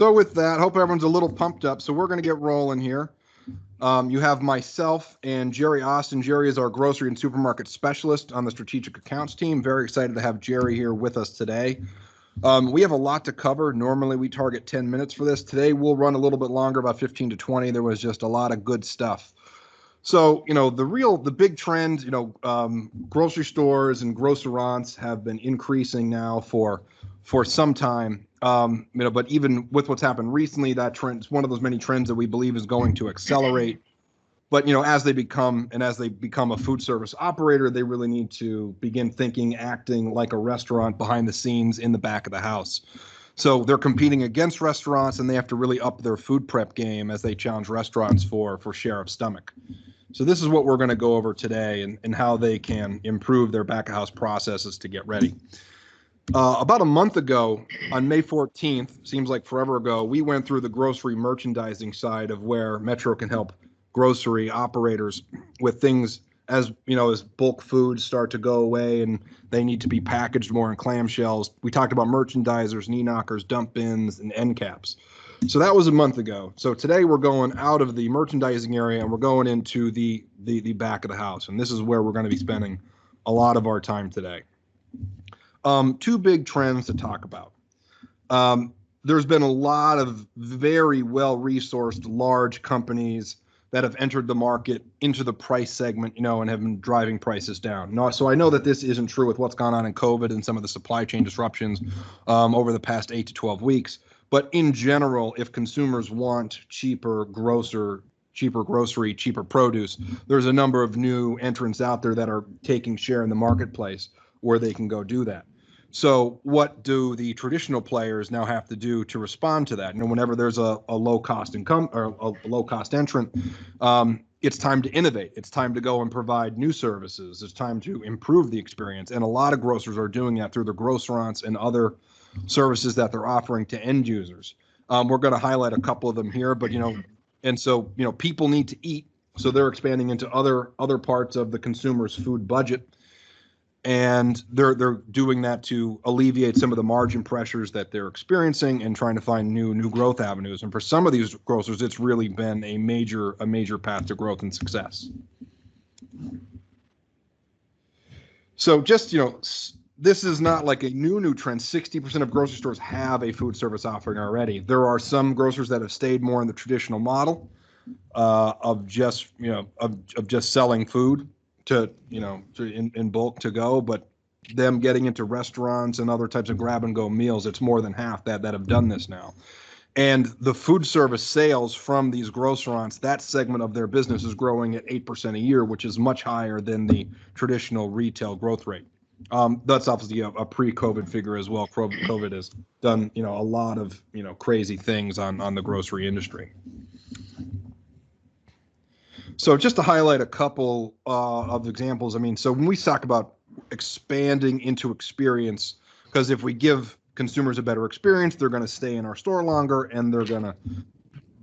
So with that, hope everyone's a little pumped up. So we're going to get rolling here. You have myself and Jerry Austin. Jerry is our grocery and supermarket specialist on the strategic accounts team. Very excited to have Jerry here with us today. We have a lot to cover. Normally we target 10 minutes for this. Today we'll run a little bit longer, about 15 to 20. There was just a lot of good stuff. So, the big trend, grocery stores and grocerants have been increasing now for some time. But even with what's happened recently, that trend is one of those many trends that we believe is going to accelerate. But, as they become a food service operator, they really need to begin thinking, acting like a restaurant behind the scenes in the back of the house. So they're competing against restaurants, and they have to really up their food prep game as they challenge restaurants for share of stomach. So this is what we're going to go over today, and how they can improve their back of house processes to get ready. About a month ago, on May 14th, seems like forever ago, we went through the grocery merchandising side of where Metro can help grocery operators with things as bulk foods start to go away and they need to be packaged more in clamshells. We talked about merchandisers, knee knockers, dump bins, and end caps. So that was a month ago. So today we're going out of the merchandising area and we're going into the back of the house. And this is where we're going to be spending a lot of our time today. Two big trends to talk about. There's been a lot of very well-resourced large companies that have entered the market into the price segment, and have been driving prices down. No, so I know that this isn't true with what's gone on in COVID and some of the supply chain disruptions over the past 8 to 12 weeks. But in general, if consumers want cheaper grocery, cheaper produce, there's a number of new entrants out there that are taking share in the marketplace where they can go do that. So what do the traditional players now have to do to respond to that? Whenever there's a low-cost income or a low-cost entrant, it's time to innovate. It's time to go and provide new services. It's time to improve the experience. And a lot of grocers are doing that through the grocerants and other services that they're offering to end users. We're going to highlight a couple of them here, but people need to eat, so they're expanding into other parts of the consumer's food budget, and they're doing that to alleviate some of the margin pressures that they're experiencing and trying to find new growth avenues. And for some of these grocers, it's really been a major path to growth and success. So just this is not like a new trend. 60% of grocery stores have a food service offering already. There are some grocers that have stayed more in the traditional model of just selling food to in bulk to go, but them getting into restaurants and other types of grab and go meals, it's more than half that have done this now. And the food service sales from these grocerants, that segment of their business is growing at 8% a year, which is much higher than the traditional retail growth rate. That's obviously a pre-COVID figure as well. COVID has done, a lot of, crazy things on the grocery industry. So just to highlight a couple of examples, so when we talk about expanding into experience, because if we give consumers a better experience, they're going to stay in our store longer and they're going to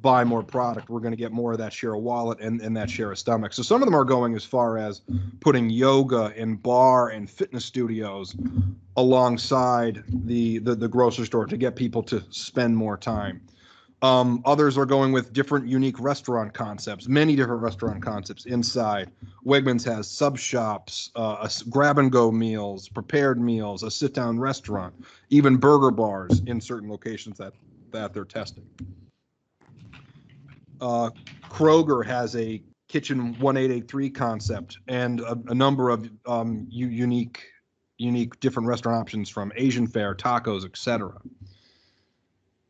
buy more product. We're going to get more of that share of wallet and that share of stomach. So some of them are going as far as putting yoga and bar and fitness studios alongside the grocery store to get people to spend more time. Others are going with different unique restaurant concepts, many different restaurant concepts inside. Wegmans has sub shops, grab and go meals, prepared meals, a sit down restaurant, even burger bars in certain locations that they're testing. Kroger has a Kitchen 1883 concept and a number of unique different restaurant options, from Asian fare, tacos, etc.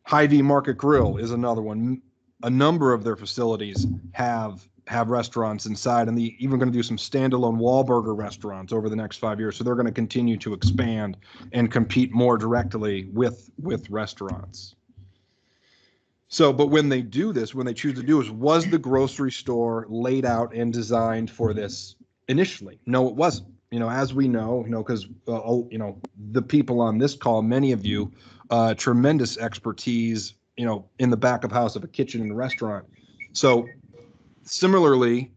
Hy-Vee Market Grill is another one. A number of their facilities have restaurants inside, and they're even going to do some standalone Wahlburger restaurants over the next 5 years. So they're going to continue to expand and compete more directly with restaurants. So, but when they do this, when they choose to do this, was the grocery store laid out and designed for this initially? No, it wasn't. As we know, because the people on this call, many of you, tremendous expertise, in the back of house of a kitchen and a restaurant. So similarly,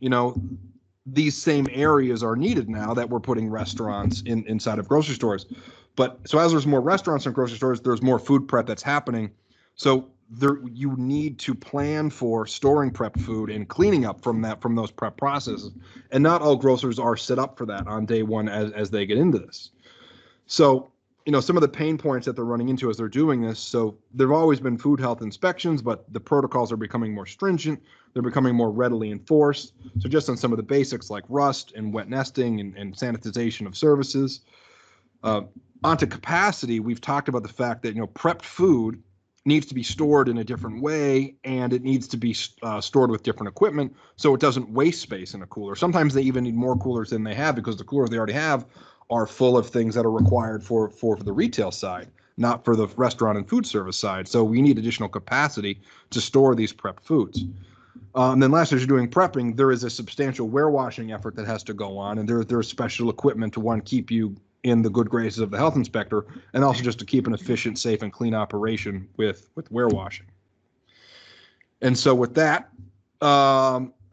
these same areas are needed now that we're putting restaurants inside of grocery stores. But so as there's more restaurants and grocery stores, there's more food prep that's happening. So you need to plan for storing prepped food and cleaning up from those prep processes. And not all grocers are set up for that on day one as they get into this. So, some of the pain points that they're running into as they're doing this. So there've always been food health inspections, but the protocols are becoming more stringent. They're becoming more readily enforced. So just on some of the basics like rust and wet nesting and sanitization of services. Onto capacity, we've talked about the fact that, prepped food needs to be stored in a different way, and it needs to be stored with different equipment so it doesn't waste space in a cooler. Sometimes they even need more coolers than they have because the coolers they already have are full of things that are required for the retail side, not for the restaurant and food service side. So we need additional capacity to store these prepped foods. And then last, as you're doing prepping, there is a substantial warewashing effort that has to go on, and there's special equipment to keep you in the good graces of the health inspector, and also just to keep an efficient, safe, and clean operation with warewashing. And so with that,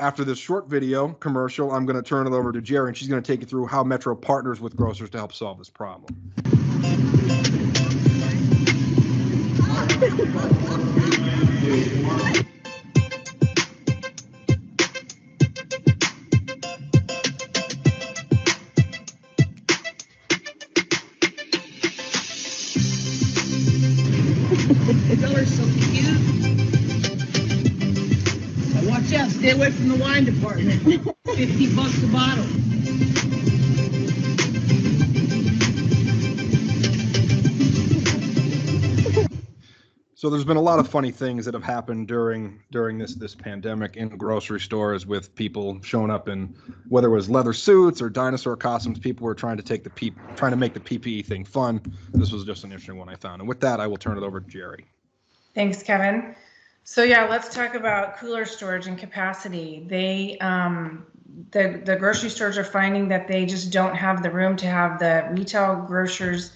after this short video commercial, I'm going to turn it over to Jerry, and she's going to take you through how Metro partners with grocers to help solve this problem. Color's so cute. Now watch out, stay away from the wine department. $50 a bottle. So there's been a lot of funny things that have happened during this pandemic in grocery stores, with people showing up in, whether it was leather suits or dinosaur costumes. People were trying to make the PPE thing fun. This was just an interesting one I found. And with that, I will turn it over to Jerry. Thanks, Kevin. So yeah, let's talk about cooler storage and capacity. The grocery stores are finding that they just don't have the room to have the retail grocers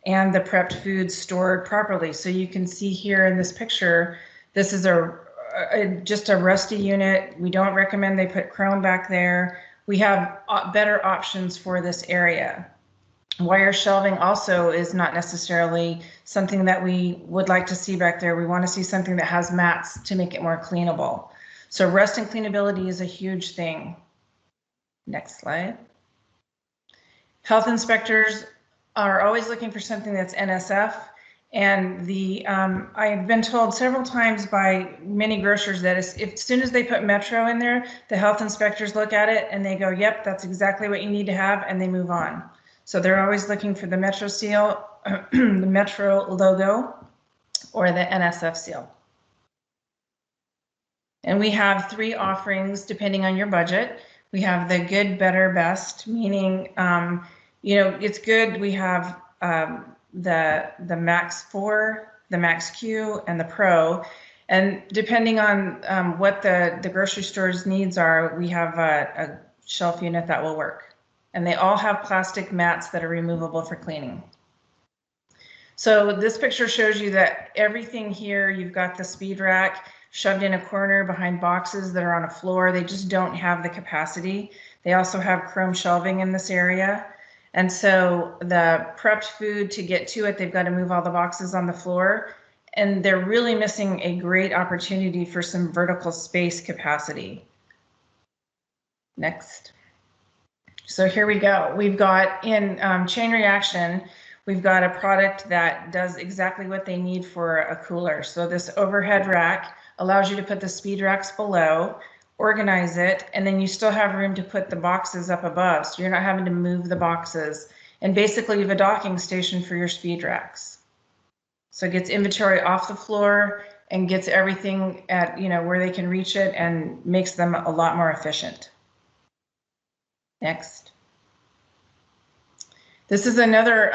and the prepped foods stored properly. So you can see here in this picture, this is just a rusty unit. We don't recommend they put chrome back there. We have better options for this area. Wire shelving also is not necessarily something that we would like to see back there. We want to see something that has mats to make it more cleanable. So rust and cleanability is a huge thing. Next slide. Health inspectors are always looking for something that's NSF. And I have been told several times by many grocers that as soon as they put Metro in there, the health inspectors look at it and they go, yep, that's exactly what you need to have, and they move on. So they're always looking for the Metro seal, the Metro logo, or the NSF seal. And we have 3 offerings depending on your budget. We have the good, better, best, meaning, it's good. We have the Max 4, the Max Q, and the Pro. And depending on what the grocery store's needs are, we have a shelf unit that will work. And they all have plastic mats that are removable for cleaning. So this picture shows you that everything here, you've got the speed rack shoved in a corner behind boxes that are on a floor. They just don't have the capacity. They also have chrome shelving in this area. And so the prepped food, to get to it, they've got to move all the boxes on the floor. And they're really missing a great opportunity for some vertical space capacity. Next. So here we go. We've got in chain reaction, we've got a product that does exactly what they need for a cooler. So this overhead rack allows you to put the speed racks below, organize it, and then you still have room to put the boxes up above. So you're not having to move the boxes. And basically you have a docking station for your speed racks. So it gets inventory off the floor and gets everything at, where they can reach it, and makes them a lot more efficient. Next. This is another,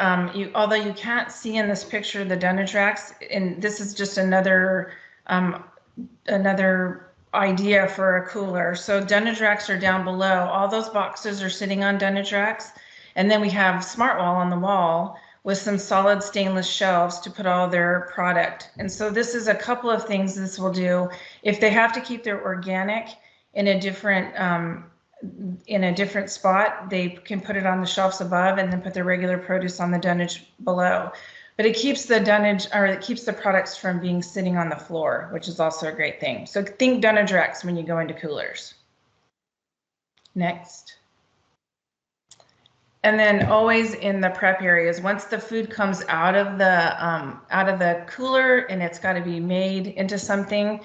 although you can't see in this picture the Dynatrax, and this is just another idea for a cooler. So Dynatrax are down below. All those boxes are sitting on Dynatrax. And then we have Smartwall on the wall with some solid stainless shelves to put all their product. And so this is a couple of things this will do. If they have to keep their organic in a different spot, they can put it on the shelves above and then put their regular produce on the dunnage below. but it keeps the dunnage, or it keeps the products from being sitting on the floor, which is also a great thing. So think dunnage racks when you go into coolers. Next. And then always in the prep areas, once the food comes out of the cooler and it's got to be made into something,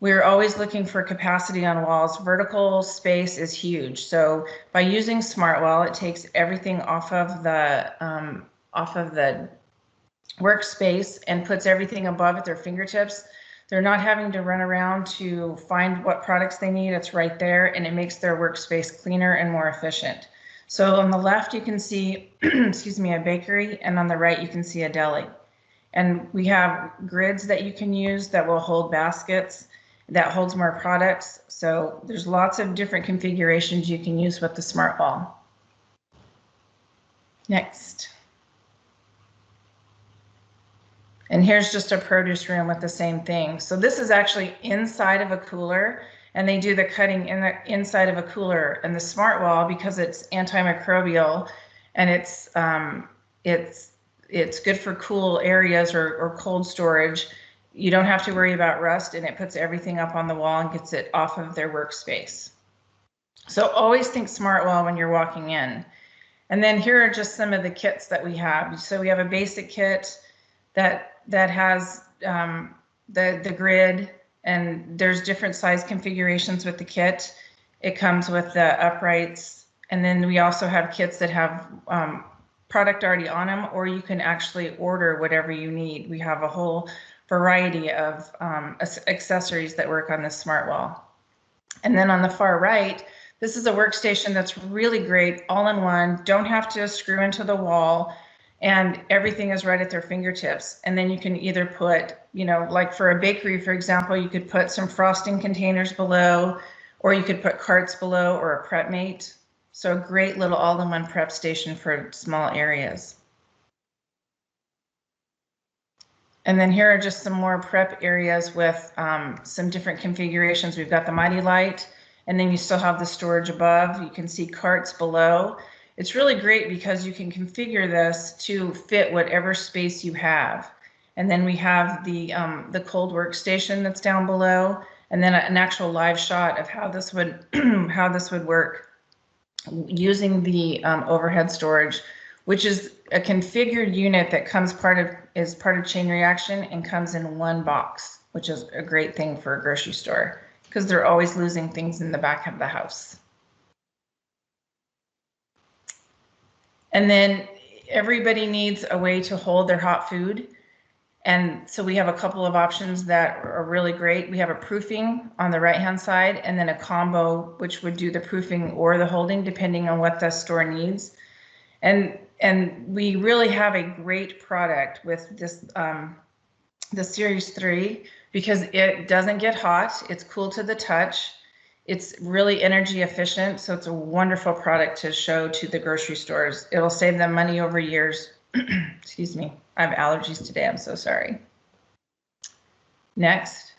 we're always looking for capacity on walls. Vertical space is huge. So by using SmartWall, it takes everything off of the workspace and puts everything above at their fingertips. They're not having to run around to find what products they need. It's right there, and it makes their workspace cleaner and more efficient. So on the left, you can see, excuse me, a bakery, and on the right, you can see a deli. And we have grids that you can use that will hold baskets, that holds more products. So there's lots of different configurations you can use with the SmartWall. Next. And here's just a produce room with the same thing. So this is actually inside of a cooler, and they do the cutting in the inside of a cooler. And the SmartWall, because it's antimicrobial and it's good for cool areas or cold storage, you don't have to worry about rust, and it puts everything up on the wall and gets it off of their workspace. So always think SmartWall when you're walking in. And then here are just some of the kits that we have. So we have a basic kit that has the grid, and there's different size configurations with the kit. It comes with the uprights, and then we also have kits that have product already on them, or you can actually order whatever you need. We have a whole variety of accessories that work on this SmartWall. And then on the far right, this is a workstation that's really great, all in one, don't have to screw into the wall, and everything is right at their fingertips. And then you can either put, you know, like for a bakery, for example, you could put some frosting containers below, or you could put carts below, or a prep mate. So a great little all-in-one prep station for small areas. And then here are just some more prep areas with some different configurations. We've got the Mighty Light, and then you still have the storage above. You can see carts below. It's really great because you can configure this to fit whatever space you have. And then we have the cold workstation that's down below, and then an actual live shot of how this would how this would work using the overhead storage, which is a configured unit that comes is part of chain reaction and comes in one box, which is a great thing for a grocery store because they're always losing things in the back of the house. And then everybody needs a way to hold their hot food. And so we have a couple of options that are really great. We have a proofing on the right-hand side, and then a combo, which would do the proofing or the holding, depending on what the store needs. And we really have a great product with this, the Series 3, because it doesn't get hot. It's cool to the touch. It's really energy efficient, so it's a wonderful product to show to the grocery stores. It'll save them money over years. Excuse me, I have allergies today, I'm so sorry. Next.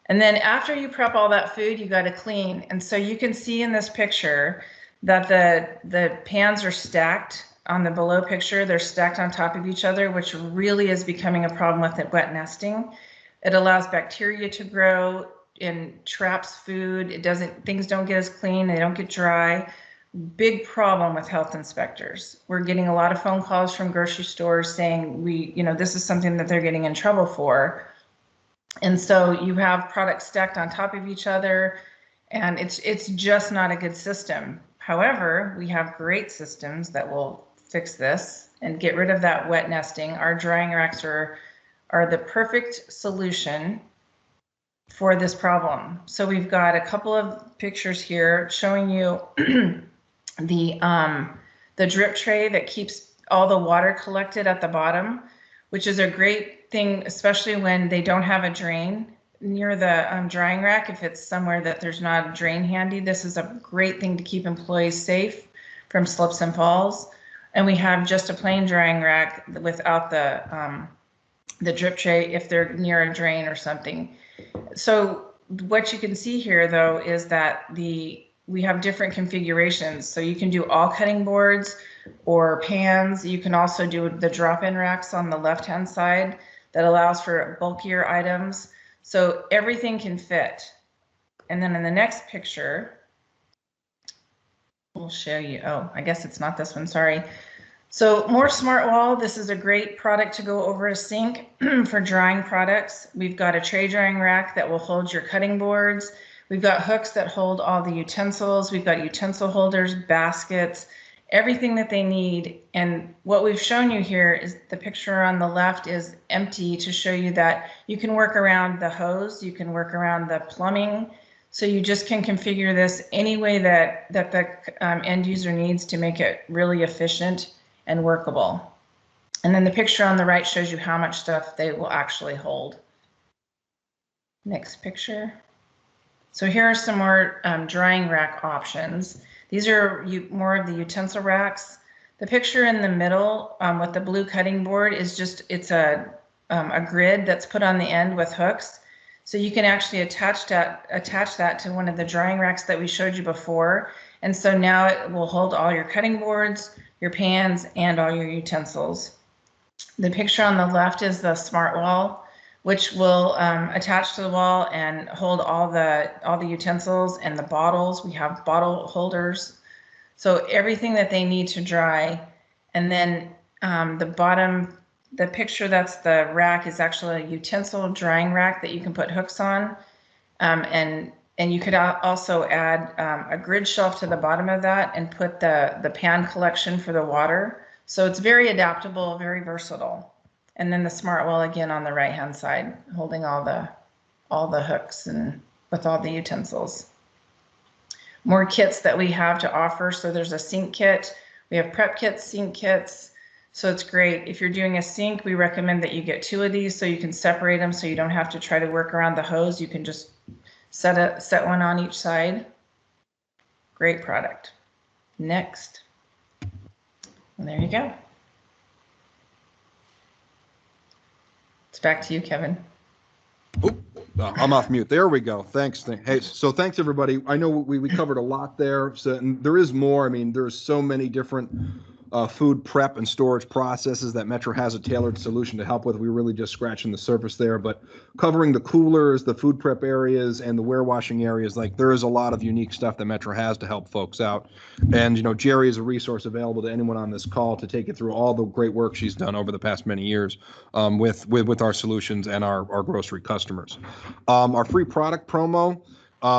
And then after you prep all that food, you got to clean. And so you can see in this picture that the pans are stacked on the below picture. They're stacked on top of each other, which really is becoming a problem with it, wet nesting. It allows bacteria to grow and traps food. Things don't get as clean, they don't get dry. Big problem with health inspectors. We're getting a lot of phone calls from grocery stores saying this is something that they're getting in trouble for. And so you have products stacked on top of each other, and it's just not a good system. However, we have great systems that will fix this and get rid of that wet nesting. Our drying racks are the perfect solution for this problem. So we've got a couple of pictures here showing you the drip tray that keeps all the water collected at the bottom, which is a great thing, especially when they don't have a drain near the drying rack. If it's somewhere that there's not a drain handy, this is a great thing to keep employees safe from slips and falls. And we have just a plain drying rack without the drip tray if they're near a drain or something. So what you can see here, though, is that we have different configurations. So you can do all cutting boards or pans. You can also do the drop-in racks on the left-hand side that allows for bulkier items. So everything can fit. And then in the next picture, we'll show you, oh, I guess it's not this one, sorry. So more smart wall. This is a great product to go over a sink for drying products. We've got a tray drying rack that will hold your cutting boards. We've got hooks that hold all the utensils. We've got utensil holders, baskets, everything that they need. And what we've shown you here is the picture on the left is empty to show you that you can work around the hose, you can work around the plumbing. So you just can configure this any way that the end user needs to make it really efficient and workable. And then the picture on the right shows you how much stuff they will actually hold. Next picture. So here are some more drying rack options. These are more of the utensil racks. The picture in the middle with the blue cutting board is just, it's a grid that's put on the end with hooks. So you can actually attach that to one of the drying racks that we showed you before. And so now it will hold all your cutting boards, your pans, and all your utensils. The picture on the left is the smart wall, which will attach to the wall and hold all the utensils and the bottles. We have bottle holders. So everything that they need to dry. And then the bottom, the picture that's the rack is actually a utensil drying rack that you can put hooks on. And you could also add a grid shelf to the bottom of that and put the pan collection for the water. So it's very adaptable, very versatile. And then the smart wall again on the right hand side, holding all the hooks and with all the utensils. More kits that we have to offer. So there's a sink kit. We have prep kits, sink kits. So it's great. If you're doing a sink, we recommend that you get 2 of these so you can separate them so you don't have to try to work around the hose. You can just set one on each side. Great product. Next. And there you go. It's back to you, Kevin. Oop, I'm off mute. There we go. Thanks. Hey, so thanks everybody. I know we covered a lot there. So, and there is more. I mean, there's so many different food prep and storage processes that Metro has a tailored solution to help with. We're really just scratching the surface there, but covering the coolers, the food prep areas, and the warewashing areas, like there is a lot of unique stuff that Metro has to help folks out. And, you know, Jerry is a resource available to anyone on this call to take you through all the great work she's done over the past many years with our solutions and our grocery customers. Our free product promo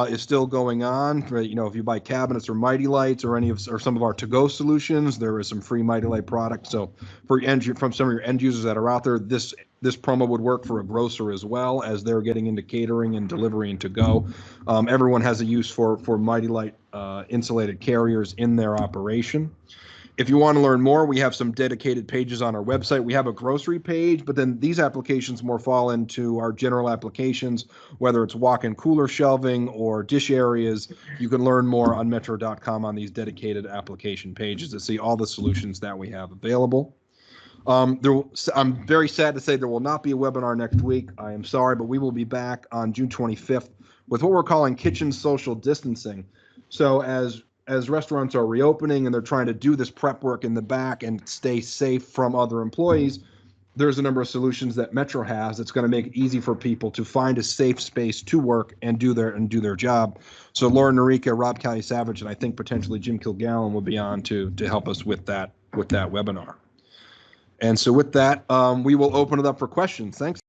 is still going on. You know, if you buy cabinets or Mighty Lights or some of our to-go solutions, there is some free Mighty Light products. So from some of your end users that are out there, this promo would work for a grocer as well, as they're getting into catering and delivery and to-go. Everyone has a use for Mighty Light insulated carriers in their operation. If you want to learn more, we have some dedicated pages on our website. We have a grocery page, but then these applications more fall into our general applications, whether it's walk-in cooler shelving or dish areas. You can learn more on metro.com on these dedicated application pages to see all the solutions that we have available. I'm very sad to say there will not be a webinar next week. I am sorry, but we will be back on June 25th with what we're calling kitchen social distancing. So as restaurants are reopening and they're trying to do this prep work in the back and stay safe from other employees, there's a number of solutions that Metro has that's going to make it easy for people to find a safe space to work and do their job. So Lauren Norica, Rob Callie-Savage, and I think potentially Jim Kilgallen will be on to help us with that webinar. And so with that, we will open it up for questions. Thanks.